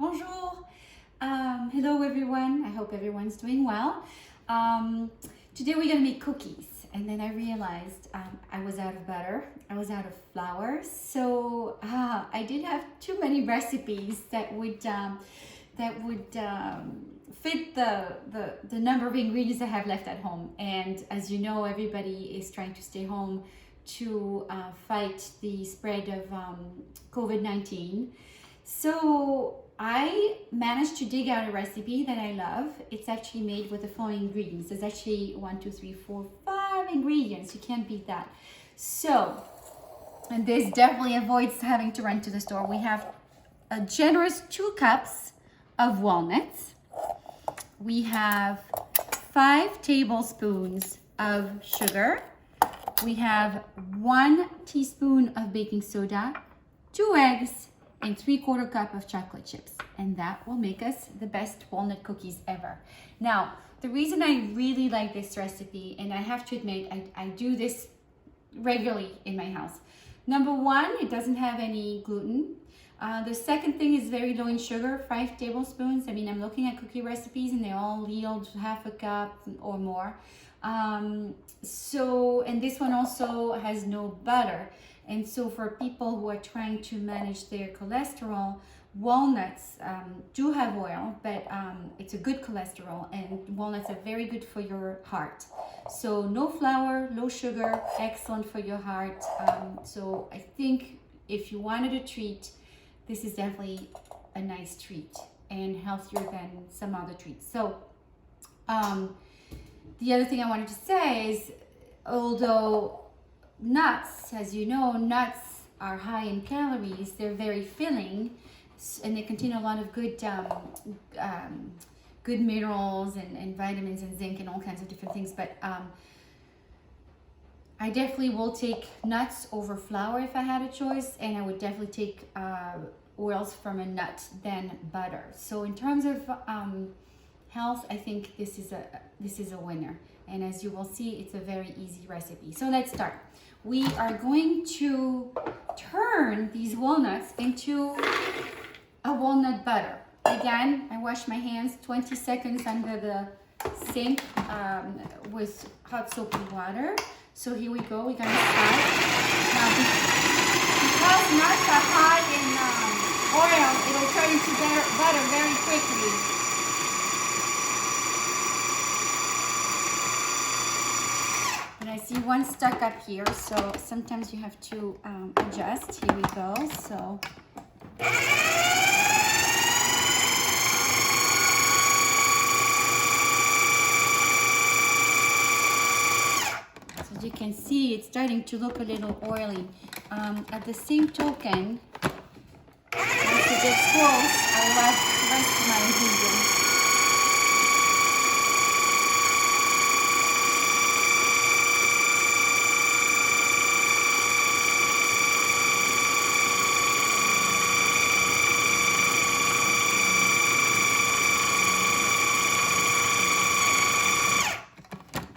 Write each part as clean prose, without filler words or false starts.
Bonjour. Hello everyone. I hope everyone's doing well. Today we're gonna make cookies, and then I realized I was out of butter. I was out of flour, so I didn't have too many recipes that would fit the number of ingredients I have left at home. And as you know, everybody is trying to stay home to fight the spread of COVID-19. So I managed to dig out a recipe that I love. It's actually made with the following ingredients. There's actually 5 ingredients. You can't beat that. So, and this definitely avoids having to run to the store. We have a generous 2 cups of walnuts. We have 5 tablespoons of sugar. We have 1 teaspoon of baking soda, 2 eggs, and 3/4 cup of chocolate chips. And that will make us the best walnut cookies ever. Now, the reason I really like this recipe, and I have to admit, I do this regularly in my house. Number 1, it doesn't have any gluten. The second thing is very low in sugar, 5 tablespoons. I mean, I'm looking at cookie recipes and they all yield 1/2 cup or more. And this one also has no butter. And so for people who are trying to manage their cholesterol, walnuts do have oil, but it's a good cholesterol, and walnuts are very good for your heart. So no flour, low sugar, excellent for your heart. So I think if you wanted a treat, this is definitely a nice treat and healthier than some other treats. So the other thing I wanted to say is, although nuts, as you know, nuts are high in calories, they're very filling, and they contain a lot of good good minerals and vitamins and zinc and all kinds of different things. But I definitely will take nuts over flour if I had a choice, and I would definitely take oils from a nut than butter. So in terms of health, I think this is a winner. And as you will see, it's a very easy recipe. So let's start. We are going to turn these walnuts into a walnut butter. Again, I wash my hands 20 seconds under the sink with hot soapy water. So here we go, we're gonna start. Now, because nuts are high in oil, it'll turn into butter very quickly. I see one stuck up here, so sometimes you have to adjust. Here we go. So as you can see, it's starting to look a little oily. At the same token, once it gets close, I will add the rest of my ingredients.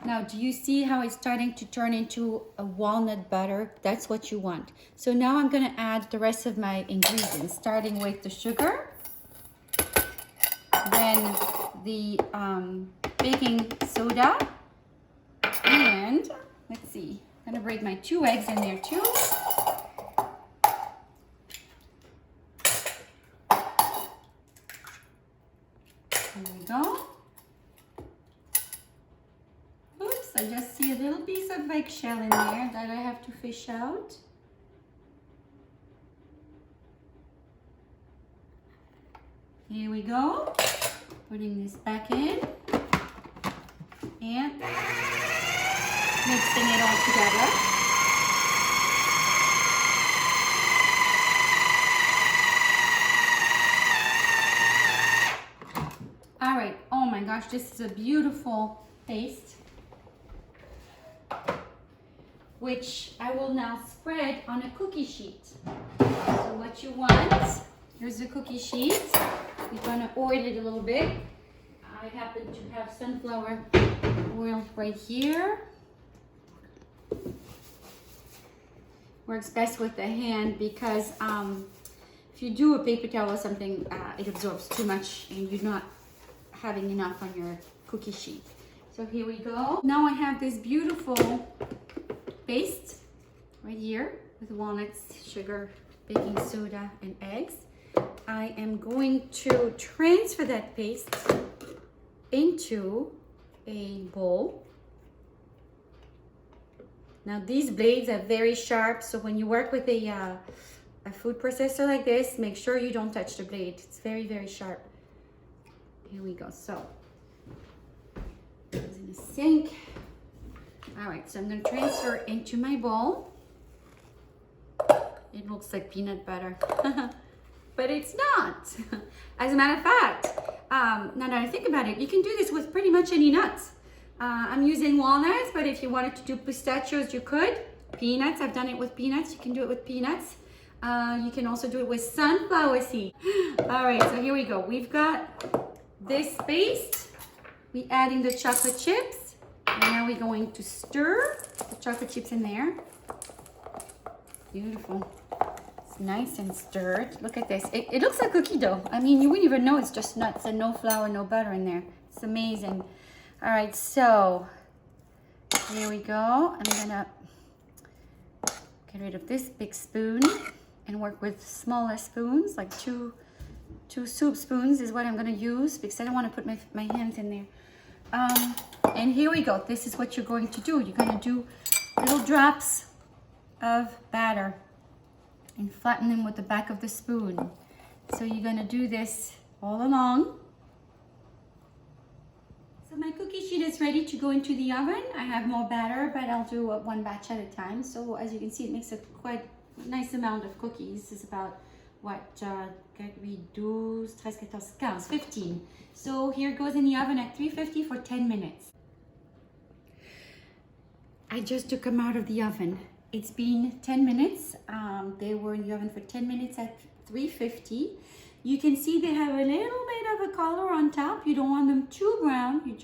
Now, do you see how it's starting to turn into a walnut butter? That's what you want. So now I'm going to add the rest of my ingredients, starting with the sugar, then the baking soda, and let's see, I'm going to break my 2 eggs in there too. Here we go. I just see a little piece of eggshell in there that I have to fish out. Here we go. Putting this back in and mixing it all together. All right. Oh my gosh, this is a beautiful paste, which I will now spread on a cookie sheet. So what you want, here's the cookie sheet. You're gonna oil it a little bit. I happen to have sunflower oil right here. Works best with the hand because if you do a paper towel or something, it absorbs too much and you're not having enough on your cookie sheet. So here we go. Now I have this beautiful paste right here with walnuts, sugar, baking soda, and eggs. I am going to transfer that paste into a bowl. Now these blades are very sharp, so when you work with a food processor like this, make sure you don't touch the blade. It's very, very sharp. Here we go. So it's in the sink. All right, so I'm going to transfer into my bowl. It looks like peanut butter, but it's not. As a matter of fact, now that I think about it, you can do this with pretty much any nuts. I'm using walnuts, but if you wanted to do pistachios, you could. Peanuts, I've done it with peanuts. You can do it with peanuts. You can also do it with sunflower seed. All right, so here we go. We've got this paste. We adding the chocolate chips. And now we're going to stir the chocolate chips in there. Beautiful. It's nice and stirred. Look at this. It looks like cookie dough. I mean, you wouldn't even know it's just nuts and no flour, no butter in there. It's amazing. All right, so here we go. I'm gonna get rid of this big spoon and work with smaller spoons, like two soup spoons is what I'm gonna use because I don't want to put my hands in there. And here we go. This is what you're going to do. You're gonna do little drops of batter and flatten them with the back of the spoon. So you're gonna do this all along. So my cookie sheet is ready to go into the oven. I have more batter, but I'll do one batch at a time. So as you can see, it makes a quite nice amount of cookies. This is about what, 15. So here it goes in the oven at 350 for 10 minutes. I just took them out of the oven. It's been 10 minutes. They were in the oven for 10 minutes at 350. You can see they have a little bit of a color on top. You don't want them too brown. You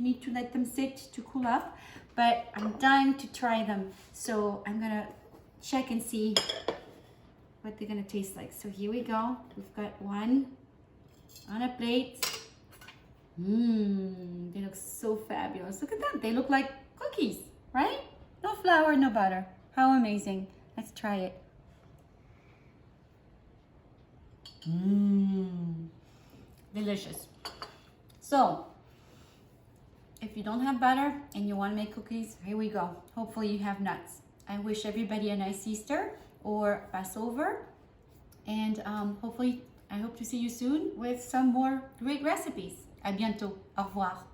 need to let them sit to cool off. But I'm dying to try them. So I'm gonna check and see what they're gonna taste like. So here we go. We've got one on a plate. They look so fabulous. Look at that. They look like cookies, right? No flour, no butter. How amazing. Let's try it. Delicious. So, if you don't have butter and you want to make cookies, here we go. Hopefully you have nuts. I wish everybody a nice Easter or Passover. And hopefully, I hope to see you soon with some more great recipes. À bientôt. Au revoir.